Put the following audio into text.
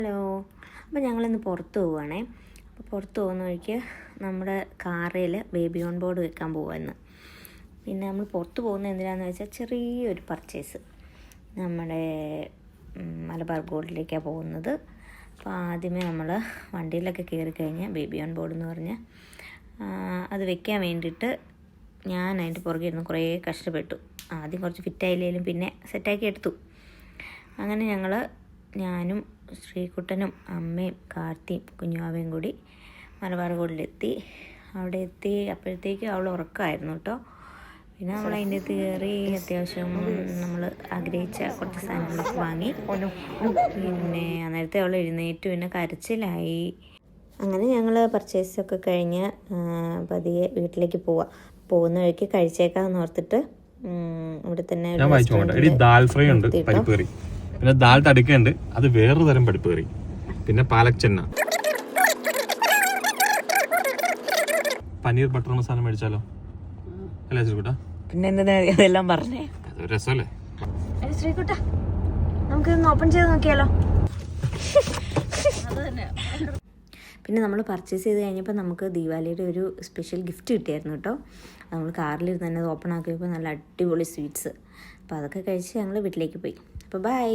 Hello. അപ്പോൾ ഞങ്ങളിന്ന് പുറത്ത് പോവുകയാണേ. അപ്പോൾ പുറത്ത് പോകുന്ന വഴിക്ക് നമ്മുടെ കാറിൽ ബേബി ഓൺ ബോർഡ് വെക്കാൻ പോകുമായിരുന്നു. പിന്നെ നമ്മൾ പുറത്ത് പോകുന്നത് എന്തിനാണെന്ന് വെച്ചാൽ ചെറിയൊരു പർച്ചേസ്. നമ്മുടെ മലബാർ ഗോൾഡിലേക്കാണ് പോകുന്നത്. അപ്പോൾ ആദ്യമേ നമ്മൾ വണ്ടിയിലൊക്കെ കയറി കഴിഞ്ഞാൽ ബേബി ഓൺ ബോർഡ് എന്ന് പറഞ്ഞ് അത് വെക്കാൻ വേണ്ടിയിട്ട് ഞാൻ അതിൻ്റെ പുറകെ ഇരുന്ന് കുറേ കഷ്ടപ്പെട്ടു. ആദ്യം കുറച്ച് ഫിറ്റായില്ലെങ്കിലും പിന്നെ സെറ്റാക്കി എടുത്തു. അങ്ങനെ ഞാനും ശ്രീകുട്ടനും അമ്മയും കാർത്തിയും കുഞ്ഞുവാവയും കൂടി മലബാർ ഗോൾഡിലെത്തി. അവിടെ എത്തി അപ്പോഴത്തേക്ക് അവൾ ഉറക്കമായിരുന്നു കേട്ടോ. പിന്നെ നമ്മൾ അതിൻ്റെ അകത്ത് കയറി അത്യാവശ്യം നമ്മൾ ആഗ്രഹിച്ച കുറച്ച് സാധനങ്ങളൊക്കെ വാങ്ങി. പിന്നെ അന്നേരത്തെ അവൾ എഴുന്നേറ്റു, പിന്നെ കരച്ചിലായി. അങ്ങനെ ഞങ്ങൾ പർച്ചേസൊക്കെ കഴിഞ്ഞ് പതിയെ വീട്ടിലേക്ക് പോകുന്ന വഴിക്ക് കഴിച്ചേക്കാമെന്ന് ഓർത്തിട്ട് ഇവിടെ തന്നെ ദാൽ ഫ്രൈ ഉണ്ട്, പരിപ്പ് കറി, പിന്നെ ദാൽ തടുക്കുണ്ട്, അത് വേറൊരു തരം പരിപ്പ് കറി, പിന്നെ പാലക് ചെന്ന, പനീർ ബട്ടർ മസാല മേടിച്ചാലോ? അല്ലേ ശ്രീകുട്ട? പിന്നെ എന്താ അതെല്ലാം പറഞ്ഞേ, രസമല്ലേ ശ്രീകുട്ട? നമുക്കിതൊന്ന് ഓപ്പൺ ചെയ്ത് നോക്കിയാലോ? പിന്നെ നമ്മൾ പർച്ചേസ് ചെയ്ത് കഴിഞ്ഞപ്പോൾ നമുക്ക് ദീപാവലിയുടെ ഒരു സ്പെഷ്യൽ ഗിഫ്റ്റ് കിട്ടിയായിരുന്നു കേട്ടോ. നമ്മൾ കാറിലിരുന്ന് തന്നെ അത് ഓപ്പൺ ആക്കിയപ്പോൾ നല്ല അടിപൊളി സ്വീറ്റ്സ്. അപ്പോൾ അതൊക്കെ കഴിച്ച് ഞങ്ങൾ വീട്ടിലേക്ക് പോയി. അപ്പോൾ ബൈ.